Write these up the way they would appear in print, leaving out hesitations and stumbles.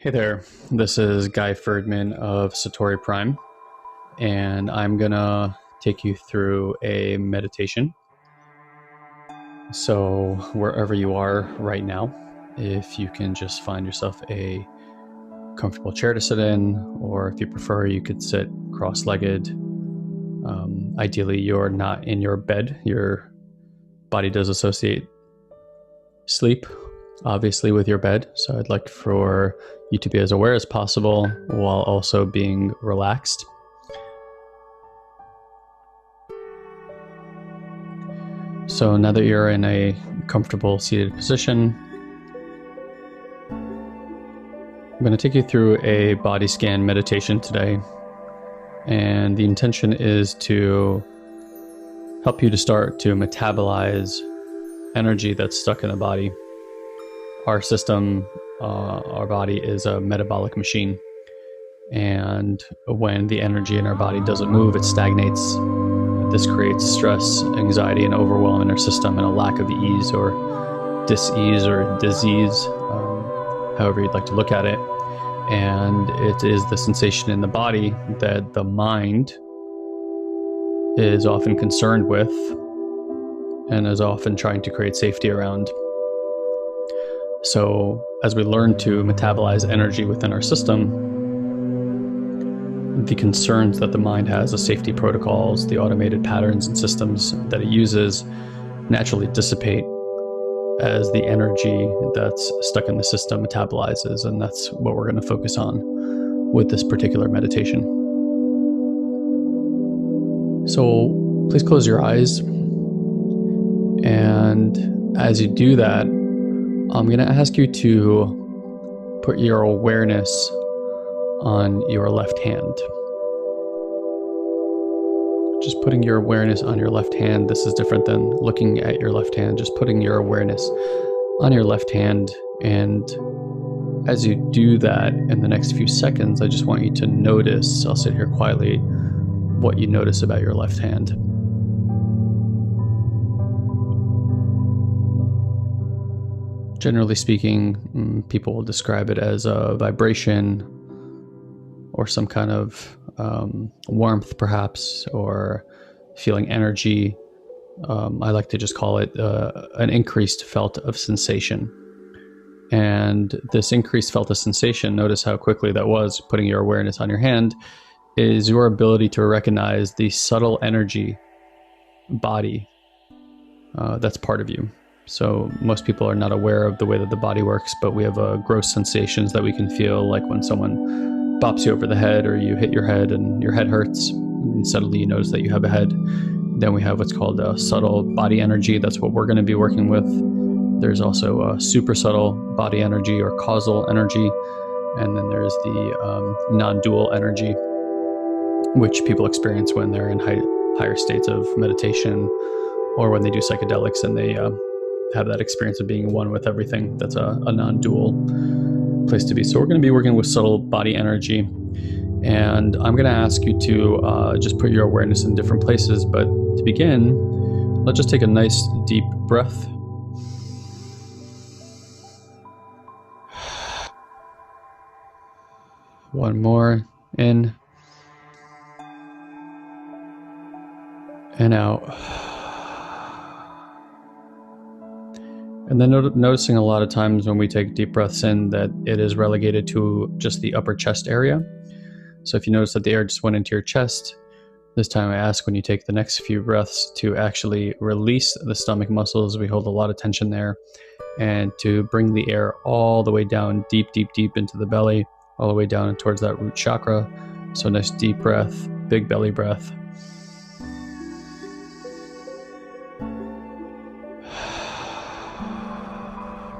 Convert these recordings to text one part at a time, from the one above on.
Hey there, this is Guy Ferdman of Satori Prime, and I'm gonna take you through a meditation. So, wherever you are right now, if you can just find yourself a comfortable chair to sit in, or if you prefer, you could sit cross legged. Ideally, you're not in your bed. Your body does associate sleep, obviously, with your bed. So, I'd like for you to be as aware as possible while also being relaxed. So now that you're in a comfortable seated position, I'm going to take you through a body scan meditation today. And the intention is to help you to start to metabolize energy that's stuck in the body. Our system, our body is a metabolic machine. And when the energy in our body doesn't move, it stagnates. This creates stress, anxiety, and overwhelm in our system, and a lack of ease or dis-ease or disease, however you'd like to look at it. And it is the sensation in the body that the mind is often concerned with and is often trying to create safety around. So as we learn to metabolize energy within our system, the concerns that the mind has, the safety protocols, the automated patterns and systems that it uses naturally dissipate as the energy that's stuck in the system metabolizes. And that's what we're going to focus on with this particular meditation. So please close your eyes. And as you do that, I'm going to ask you to put your awareness on your left hand. Just putting your awareness on your left hand. This is different than looking at your left hand. Just putting your awareness on your left hand. And as you do that in the next few seconds, I just want you to notice, I'll sit here quietly, what you notice about your left hand. Generally speaking, people will describe it as a vibration or some kind of warmth, perhaps, or feeling energy. I like to just call it an increased felt of sensation. And this increased felt of sensation, notice how quickly that was, putting your awareness on your hand, is your ability to recognize the subtle energy body that's part of you. So most people are not aware of the way that the body works, but we have gross sensations that we can feel, like when someone bops you over the head or you hit your head and your head hurts, and suddenly you notice that you have a head. Then we have what's called subtle body energy. That's what we're going to be working with. There's also super subtle body energy or causal energy. And then there's the non-dual energy, which people experience when they're in higher states of meditation or when they do psychedelics and they have that experience of being one with everything. That's a non-dual place to be. So we're going to be working with subtle body energy. And I'm going to ask you to just put your awareness in different places. But to begin, let's just take a nice deep breath. One more, in and out. And then noticing a lot of times when we take deep breaths in that it is relegated to just the upper chest area. So if you notice that the air just went into your chest, this time I ask when you take the next few breaths to actually release the stomach muscles. We hold a lot of tension there, and to bring the air all the way down, deep, deep, deep into the belly, all the way down towards that root chakra. So nice deep breath, big belly breath.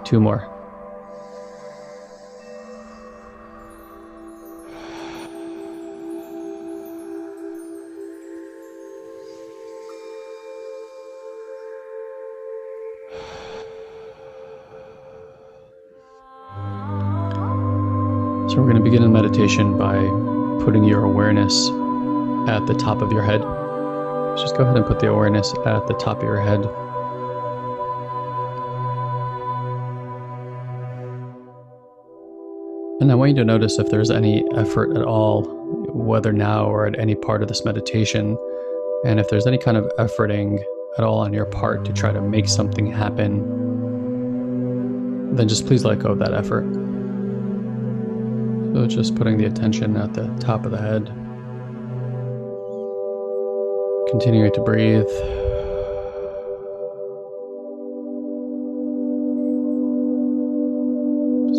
Two more. So we're going to begin a meditation by putting your awareness at the top of your head. Just go ahead and put the awareness at the top of your head. And I want you to notice if there's any effort at all, whether now or at any part of this meditation, and if there's any kind of efforting at all on your part to try to make something happen, then just please let go of that effort. So just putting the attention at the top of the head. Continuing to breathe.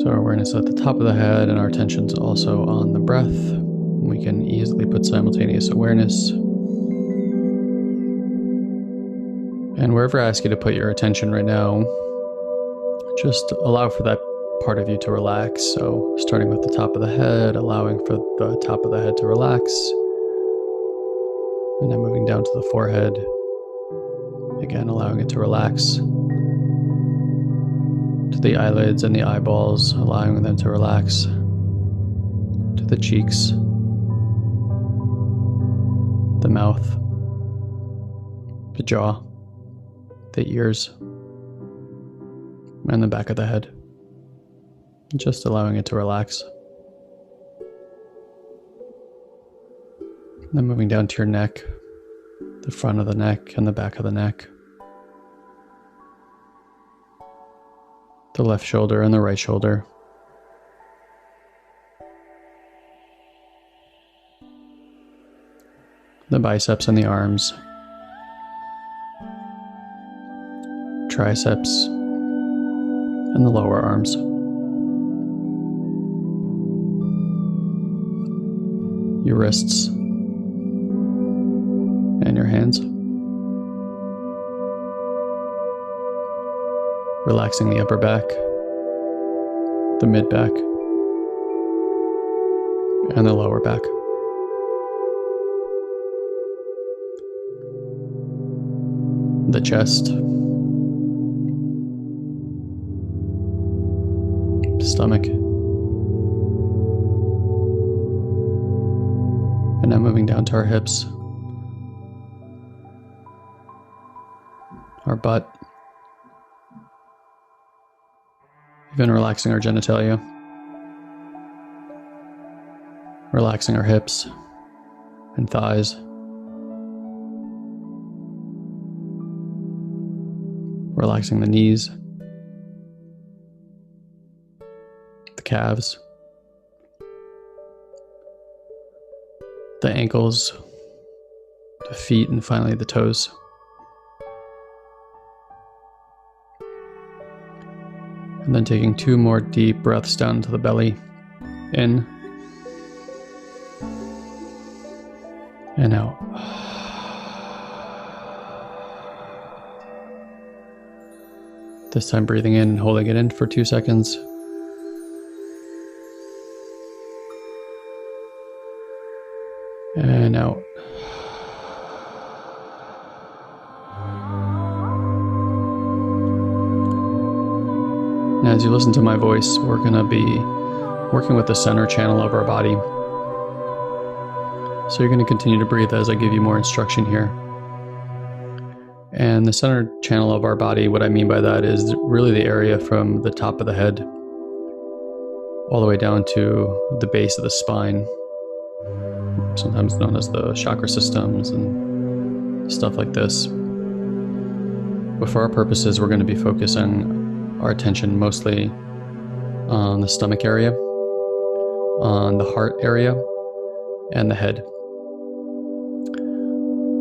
So our awareness is at the top of the head and our attention's also on the breath. We can easily put simultaneous awareness. And wherever I ask you to put your attention right now, just allow for that part of you to relax. So starting with the top of the head, allowing for the top of the head to relax. And then moving down to the forehead. Again, allowing it to relax. To the eyelids and the eyeballs, allowing them to relax. To the cheeks. The mouth. The jaw. The ears. And the back of the head. Just allowing it to relax. Then moving down to your neck, the front of the neck and the back of the neck. The left shoulder and the right shoulder. The biceps and the arms. Triceps and the lower arms. Your wrists and your hands. Relaxing the upper back, the mid back, and the lower back. The chest, stomach, and now moving down to our hips, our butt, even relaxing our genitalia, relaxing our hips and thighs, relaxing the knees, the calves, the ankles, the feet, and finally the toes. And then taking 2 more deep breaths down into the belly. In. And out. This time breathing in and holding it in for 2 seconds. And out. Now, as you listen to my voice, we're going to be working with the center channel of our body. So you're going to continue to breathe as I give you more instruction here. And the center channel of our body, what I mean by that is really the area from the top of the head all the way down to the base of the spine, sometimes known as the chakra systems and stuff like this. But for our purposes, we're going to be focusing our attention mostly on the stomach area, on the heart area, and the head.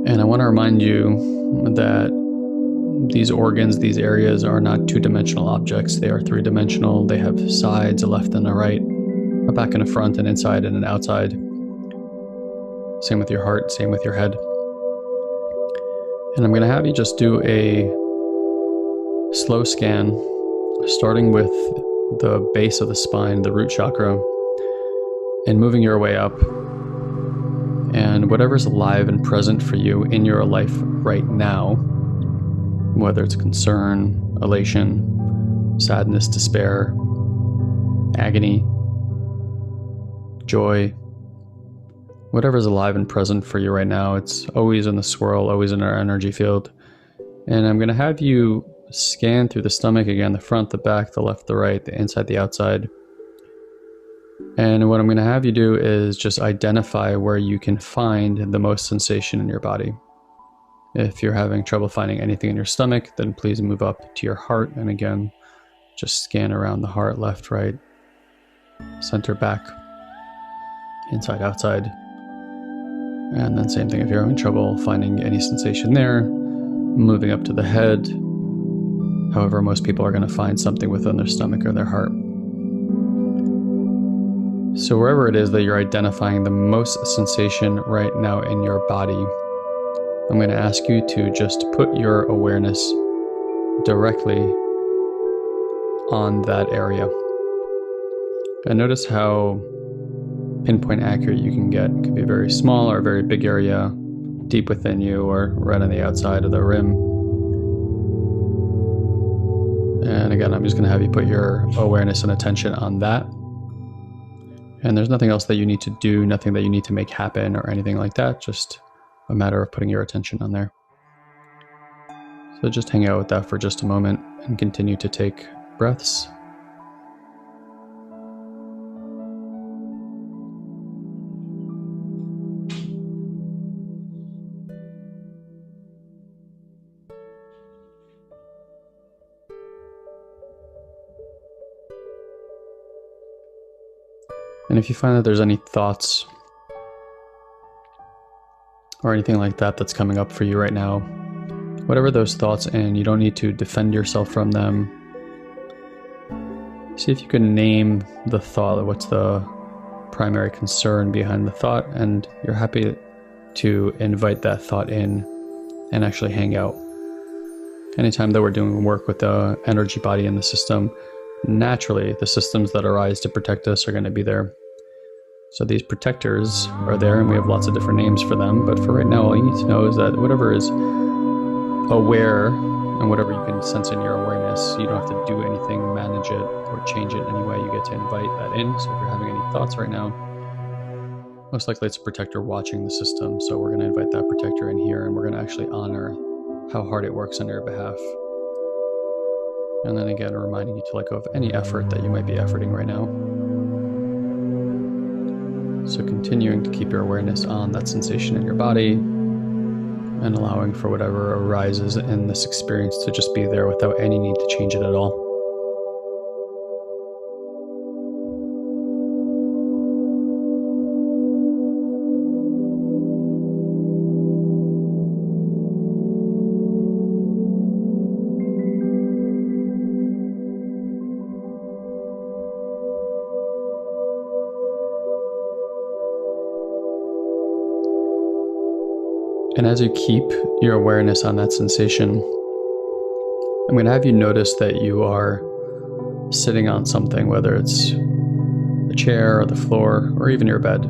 And I want to remind you that these organs, these areas are not 2-dimensional objects. They are 3-dimensional. They have sides, a left and a right, a back and a front, an inside and an outside. Same with your heart, same with your head. And I'm going to have you just do a slow scan, starting with the base of the spine, the root chakra, and moving your way up. And whatever's alive and present for you in your life right now, whether it's concern, elation, sadness, despair, agony, joy, whatever's alive and present for you right now, it's always in the swirl, always in our energy field. And I'm going to have you scan through the stomach again, the front, the back, the left, the right, the inside, the outside. And what I'm going to have you do is just identify where you can find the most sensation in your body. If you're having trouble finding anything in your stomach, then please move up to your heart. And again, just scan around the heart, left, right, center, back, inside, outside. And then same thing if you're having trouble finding any sensation there, moving up to the head. However, most people are going to find something within their stomach or their heart. So wherever it is that you're identifying the most sensation right now in your body, I'm going to ask you to just put your awareness directly on that area. And notice how pinpoint accurate you can get. It could be a very small or a very big area, deep within you or right on the outside of the rim. And again, I'm just going to have you put your awareness and attention on that. And there's nothing else that you need to do, nothing that you need to make happen or anything like that. Just a matter of putting your attention on there. So just hang out with that for just a moment and continue to take breaths. And if you find that there's any thoughts or anything like that that's coming up for you right now, whatever those thoughts, and you don't need to defend yourself from them, see if you can name the thought. What's the primary concern behind the thought? And you're happy to invite that thought in and actually hang out. Anytime that we're doing work with the energy body in the system, naturally the systems that arise to protect us are going to be there. So these protectors are there, and we have lots of different names for them. But for right now, all you need to know is that whatever is aware and whatever you can sense in your awareness, you don't have to do anything, manage it, or change it in any way. You get to invite that in. So if you're having any thoughts right now, most likely it's a protector watching the system. So we're going to invite that protector in here, and we're going to actually honor how hard it works on your behalf. And then again, reminding you to let go of any effort that you might be efforting right now. So continuing to keep your awareness on that sensation in your body and allowing for whatever arises in this experience to just be there without any need to change it at all. And as you keep your awareness on that sensation, I'm going to have you notice that you are sitting on something, whether it's a chair or the floor or even your bed.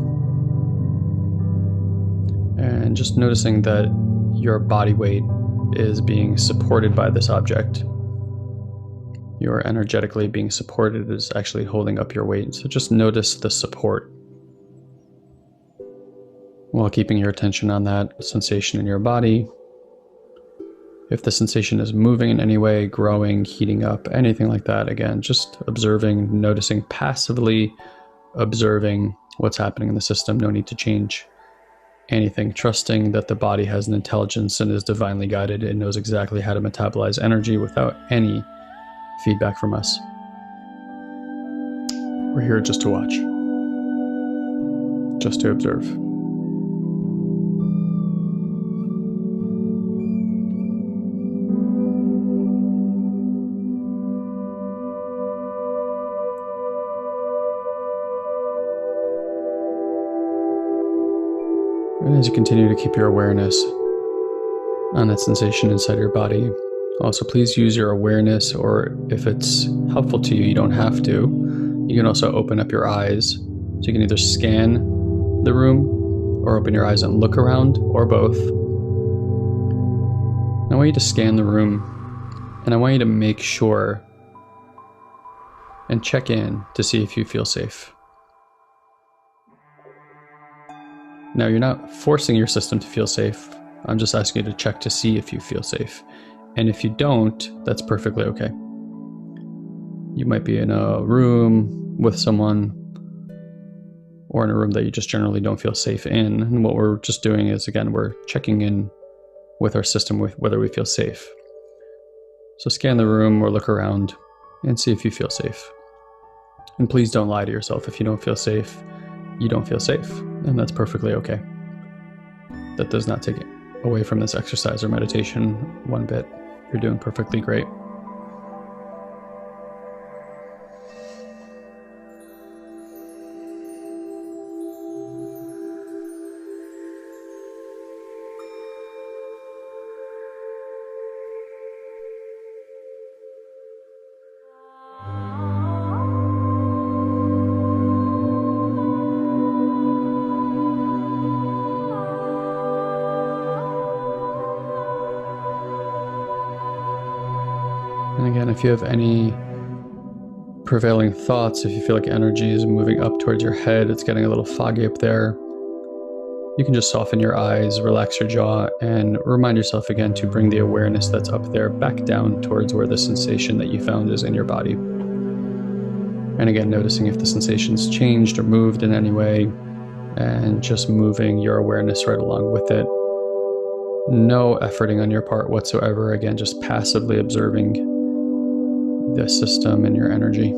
And just noticing that your body weight is being supported by this object. You're energetically being supported is actually holding up your weight. So just notice the support, while keeping your attention on that sensation in your body. If the sensation is moving in any way, growing, heating up, anything like that, again, just observing, noticing, passively observing what's happening in the system. No need to change anything. Trusting that the body has an intelligence and is divinely guided. It knows exactly how to metabolize energy without any feedback from us. We're here just to watch, just to observe. And as you continue to keep your awareness on that sensation inside your body, also please use your awareness, or if it's helpful to you, you don't have to. You can also open up your eyes. So you can either scan the room or open your eyes and look around, or both. I want you to scan the room, and I want you to make sure and check in to see if you feel safe. Now, you're not forcing your system to feel safe. I'm just asking you to check to see if you feel safe. And if you don't, that's perfectly okay. You might be in a room with someone, or in a room that you just generally don't feel safe in. And what we're just doing is, again, we're checking in with our system with whether we feel safe. So scan the room or look around and see if you feel safe. And please don't lie to yourself. If you don't feel safe, you don't feel safe, and that's perfectly okay. That does not take it away from this exercise or meditation one bit. You're doing perfectly great. And again, if you have any prevailing thoughts, if you feel like energy is moving up towards your head, it's getting a little foggy up there, you can just soften your eyes, relax your jaw, and remind yourself again to bring the awareness that's up there back down towards where the sensation that you found is in your body. And again, noticing if the sensation's changed or moved in any way, and just moving your awareness right along with it. No efforting on your part whatsoever. Again, just passively observing the system and your energy.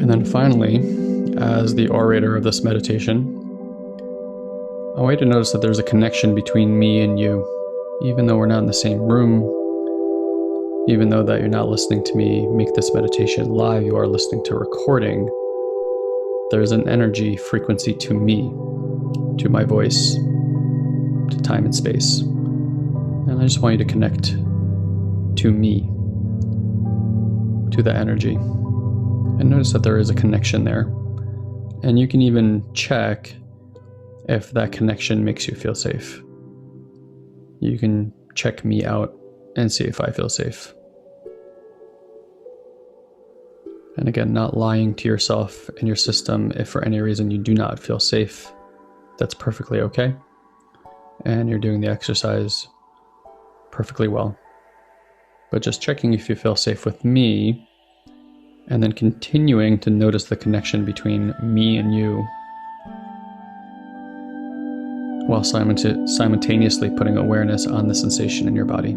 And then finally, as the orator of this meditation, I want you to notice that there's a connection between me and you. Even though we're not in the same room, even though that you're not listening to me make this meditation live, you are listening to a recording, there's an energy frequency to me, to my voice, to time and space. And I just want you to connect to me, to the energy. And notice that there is a connection there. And you can even check if that connection makes you feel safe. You can check me out and see if I feel safe. And again, not lying to yourself and your system if for any reason you do not feel safe. That's perfectly okay. And you're doing the exercise perfectly well. But just checking if you feel safe with me, and then continuing to notice the connection between me and you, while simultaneously putting awareness on the sensation in your body.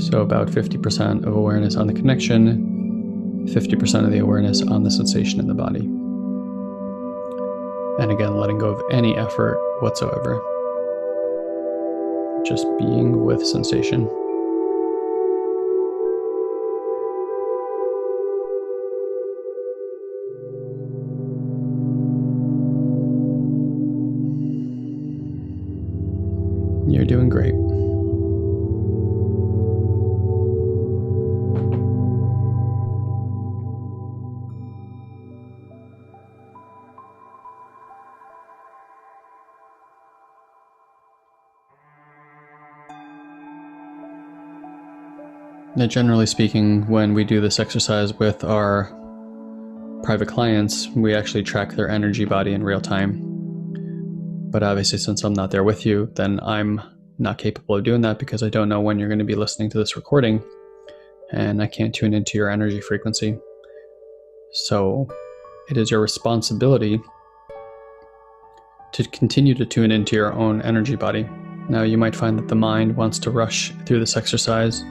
So about 50% of awareness on the connection, 50% of the awareness on the sensation in the body. And again, letting go of any effort whatsoever. Just being with sensation. You're doing great. Now, generally speaking, when we do this exercise with our private clients, we actually track their energy body in real time. But obviously, since I'm not there with you, then I'm not capable of doing that because I don't know when you're going to be listening to this recording, and I can't tune into your energy frequency. So it is your responsibility to continue to tune into your own energy body. Now, you might find that the mind wants to rush through this exercise,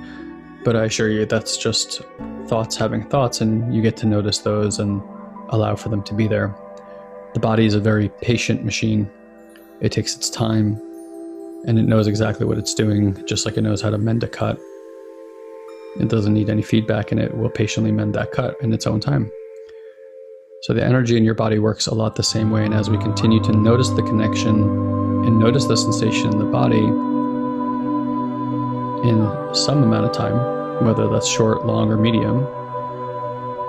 but I assure you that's just thoughts having thoughts, and you get to notice those and allow for them to be there. The body is a very patient machine. It takes its time, and it knows exactly what it's doing, just like it knows how to mend a cut. It doesn't need any feedback, and it will patiently mend that cut in its own time. So the energy in your body works a lot the same way, and as we continue to notice the connection and notice the sensation in the body in some amount of time, whether that's short, long, or medium,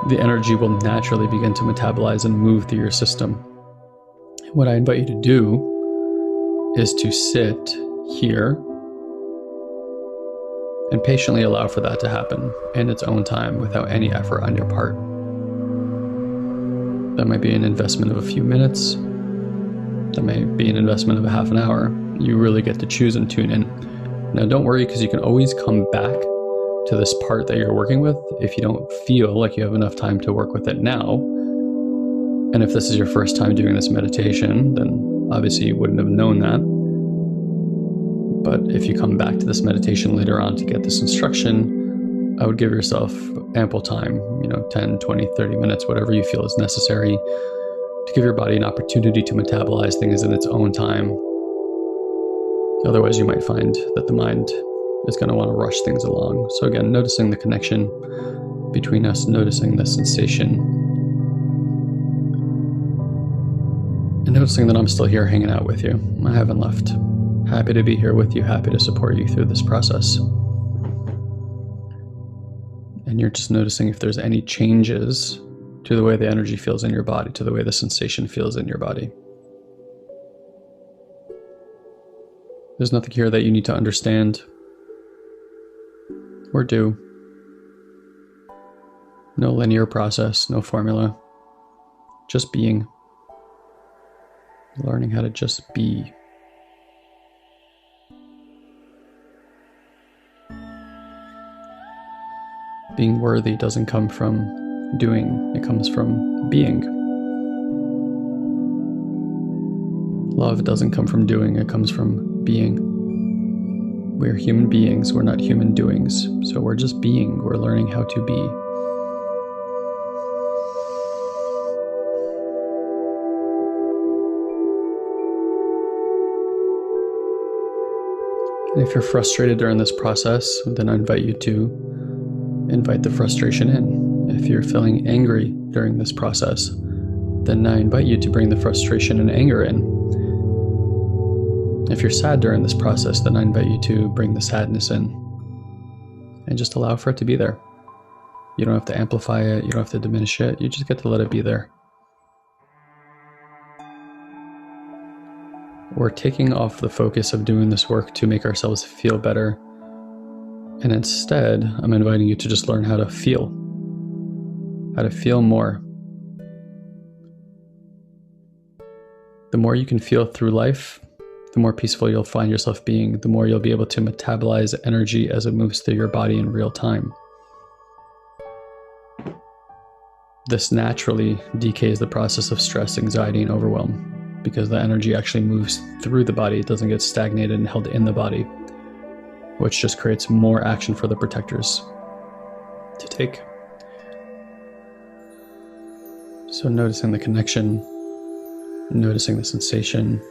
the energy will naturally begin to metabolize and move through your system. What I invite you to do is to sit here and patiently allow for that to happen in its own time without any effort on your part. That might be an investment of a few minutes. That may be an investment of a half an hour. You really get to choose and tune in. Now, don't worry, because you can always come back to to this part that you're working with if you don't feel like you have enough time to work with it now. And if this is your first time doing this meditation, then obviously you wouldn't have known that. But if you come back to this meditation later on to get this instruction, I would give yourself ample time, 10, 20, 30 minutes, whatever you feel is necessary, to give your body an opportunity to metabolize things in its own time. Otherwise, you might find that the mind is going to want to rush things along. So again, noticing the connection between us, noticing the sensation, and noticing that I'm still here hanging out with you. I haven't left. Happy to be here with you, happy to support you through this process. And you're just noticing if there's any changes to the way the energy feels in your body, to the way the sensation feels in your body. There's nothing here that you need to understand or do. No linear process, no formula. Just being. Learning how to just be. Being worthy doesn't come from doing, it comes from being. Love doesn't come from doing, it comes from being. We're human beings, we're not human doings. So we're just being, we're learning how to be. And if you're frustrated during this process, then I invite you to invite the frustration in. If you're feeling angry during this process, then I invite you to bring the frustration and anger in. If you're sad during this process, then I invite you to bring the sadness in and just allow for it to be there. You don't have to amplify it, you don't have to diminish it, you just get to let it be there. We're taking off the focus of doing this work to make ourselves feel better. And instead, I'm inviting you to just learn how to feel more. The more you can feel through life, the more peaceful you'll find yourself being, the more you'll be able to metabolize energy as it moves through your body in real time. This naturally decays the process of stress, anxiety, and overwhelm, because the energy actually moves through the body. It doesn't get stagnated and held in the body, which just creates more action for the protectors to take. So noticing the connection, noticing the sensation,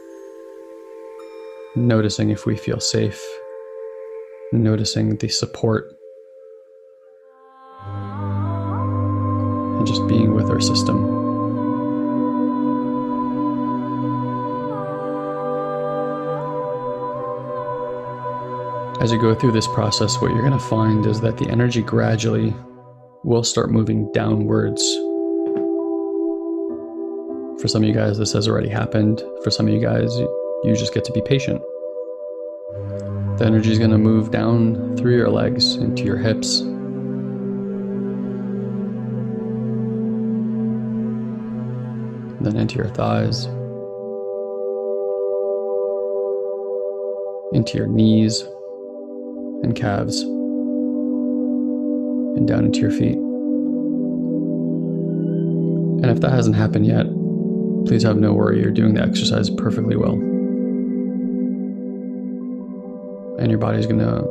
noticing if we feel safe, noticing the support, and just being with our system. As you go through this process, what you're going to find is that the energy gradually will start moving downwards. For some of you guys, this has already happened. For some of you guys, you just get to be patient. The energy is going to move down through your legs, into your hips. Then into your thighs. Into your knees and calves. And down into your feet. And if that hasn't happened yet, please have no worry, you're doing the exercise perfectly well. And your body's going to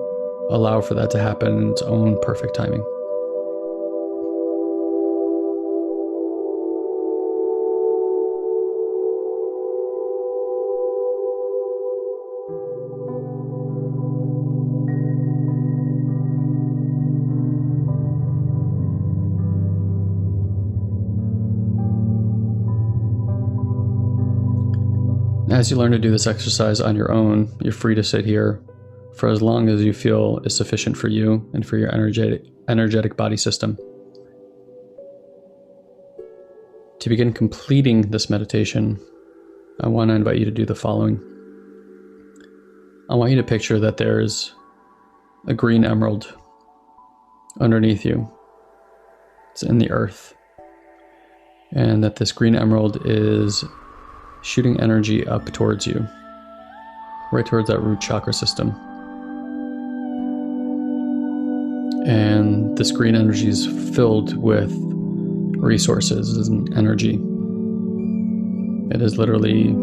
allow for that to happen in its own perfect timing. As you learn to do this exercise on your own, you're free to sit here for as long as you feel is sufficient for you and for your energetic body system. To begin completing this meditation, I want to invite you to do the following. I want you to picture that there's a green emerald underneath you. It's in the earth. And that this green emerald is shooting energy up towards you, right towards that root chakra system. And this green energy is filled with resources and energy. It is literally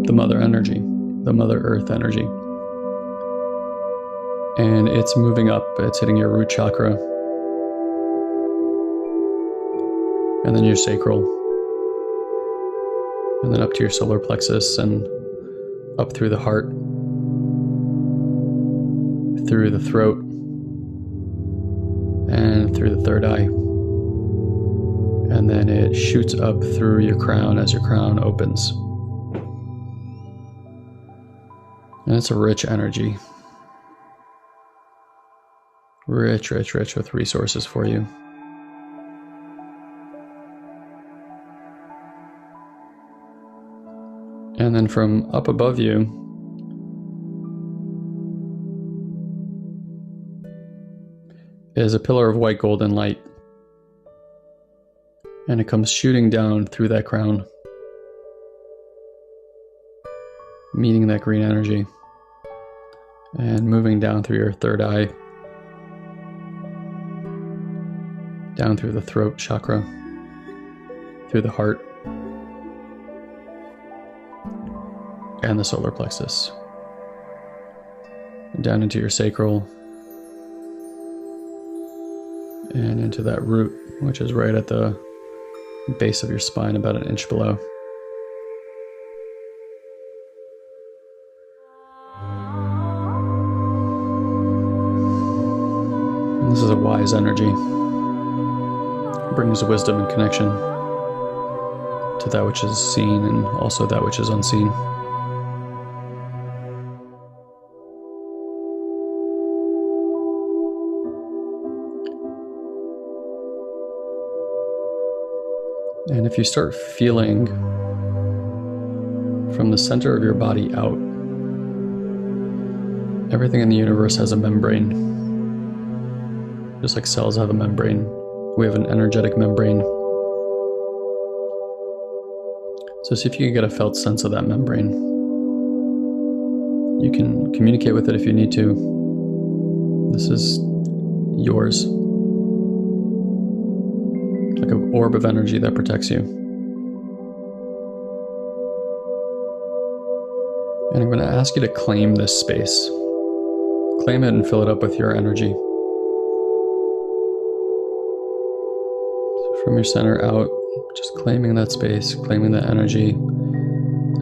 the mother energy, the mother earth energy. And it's moving up, it's hitting your root chakra, and then your sacral, and then up to your solar plexus, and up through the heart, through the throat, and through the third eye. And then it shoots up through your crown as your crown opens. And it's a rich energy. Rich, rich, rich with resources for you. And then from up above you, is a pillar of white golden light. And it comes shooting down through that crown, meeting that green energy, and moving down through your third eye, down through the throat chakra, through the heart, and the solar plexus, down into your sacral, and into that root, which is right at the base of your spine, about an inch below. And this is a wise energy. It brings wisdom and connection to that which is seen and also that which is unseen. And if you start feeling from the center of your body out, everything in the universe has a membrane. Just like cells have a membrane, we have an energetic membrane. So see if you can get a felt sense of that membrane. You can communicate with it if you need to. This is yours. Like an orb of energy that protects you. And I'm going to ask you to claim this space. Claim it and fill it up with your energy. So from your center out, just claiming that space, claiming that energy,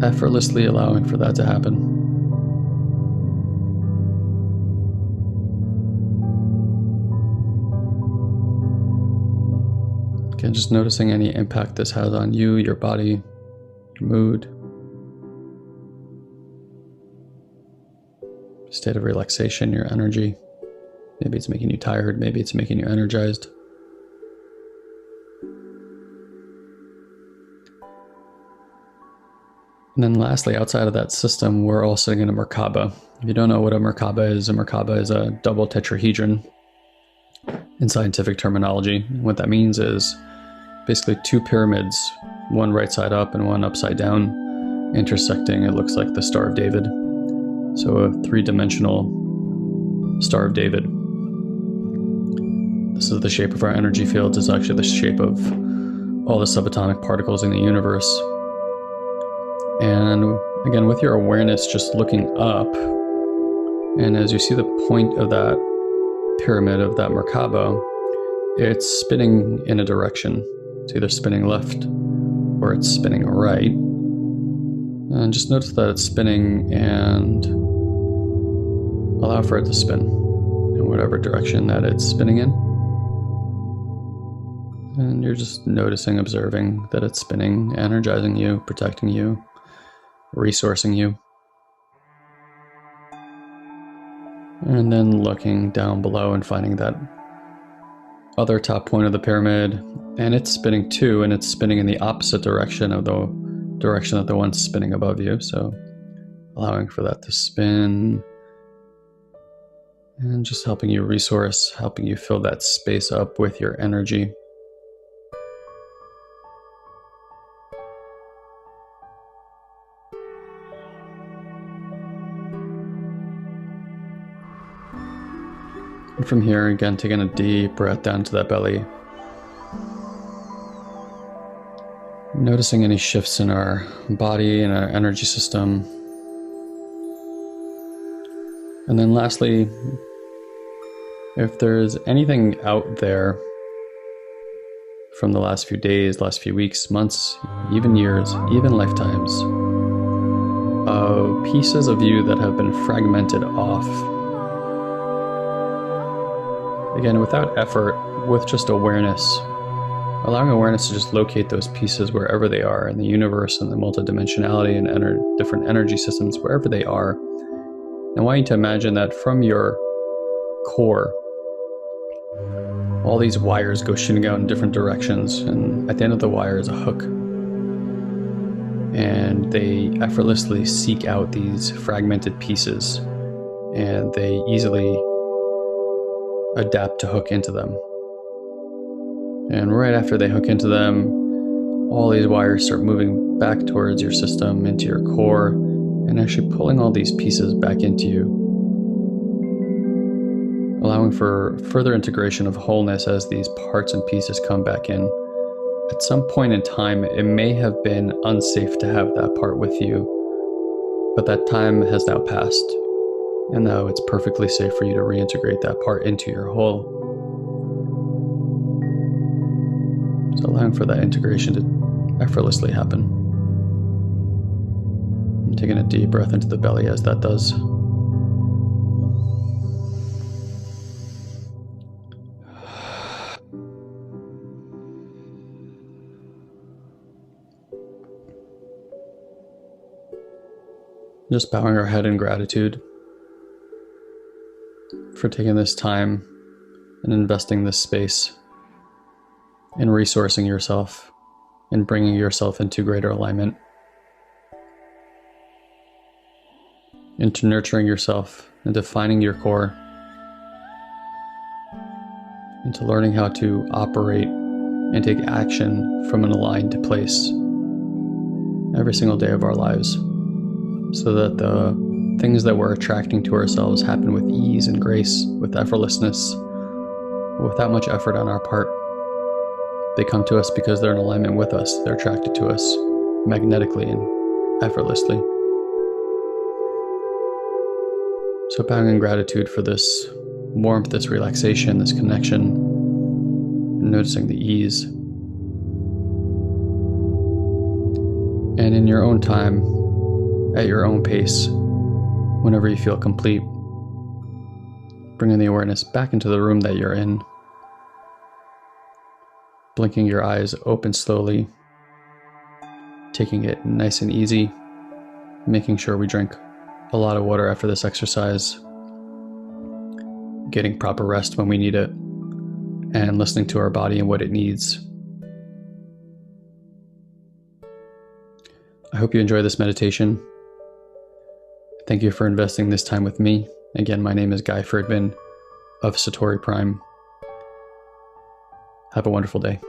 effortlessly allowing for that to happen. Again, just noticing any impact this has on you, your body, your mood, state of relaxation, your energy. Maybe it's making you tired, maybe it's making you energized. And then lastly, outside of that system, we're all sitting in a Merkaba. If you don't know what a Merkaba is a double tetrahedron in scientific terminology. What that means is basically two pyramids, one right side up and one upside down, intersecting. It looks like the Star of David. So a three-dimensional Star of David. This is the shape of our energy fields. It's actually the shape of all the subatomic particles in the universe. And again, with your awareness just looking up, and as you see the point of that pyramid, of that Merkaba, it's spinning in a direction. It's either spinning left or it's spinning right. And just notice that it's spinning and allow for it to spin in whatever direction that it's spinning in. And you're just noticing, observing that it's spinning, energizing you, protecting you, resourcing you. And then looking down below and finding that other top point of the pyramid, and it's spinning too, and it's spinning in the opposite direction of the direction that the one's spinning above you. So allowing for that to spin and just helping you resource, helping you fill that space up with your energy. And from here, again, taking a deep breath down to that belly. Noticing any shifts in our body and our energy system. And then lastly, if there's anything out there from the last few days, last few weeks, months, even years, even lifetimes, of pieces of you that have been fragmented off. Again, without effort, with just awareness, allowing awareness to just locate those pieces wherever they are in the universe and the multidimensionality and different energy systems, wherever they are. I want you to imagine that from your core, all these wires go shooting out in different directions, and at the end of the wire is a hook. And they effortlessly seek out these fragmented pieces, and they easily adapt to hook into them. And right after they hook into them, all these wires start moving back towards your system, into your core, and actually pulling all these pieces back into you, allowing for further integration of wholeness as these parts and pieces come back in. At some point in time, it may have been unsafe to have that part with you, but that time has now passed, and now it's perfectly safe for you to reintegrate that part into your whole. So allowing for that integration to effortlessly happen. I'm taking a deep breath into the belly as that does. Just bowing our head in gratitude for taking this time and investing this space in resourcing yourself and bringing yourself into greater alignment, into nurturing yourself, into finding your core, into learning how to operate and take action from an aligned place every single day of our lives, so that the things that we're attracting to ourselves happen with ease and grace, with effortlessness, without much effort on our part. They come to us because they're in alignment with us. They're attracted to us magnetically and effortlessly. So bowing in gratitude for this warmth, this relaxation, this connection, and noticing the ease. And in your own time, at your own pace, whenever you feel complete, bringing the awareness back into the room that you're in, blinking your eyes open slowly, taking it nice and easy, making sure we drink a lot of water after this exercise, getting proper rest when we need it, and listening to our body and what it needs. I hope you enjoy this meditation. Thank you for investing this time with me. Again, my name is Guy Ferdman of Satori Prime. Have a wonderful day.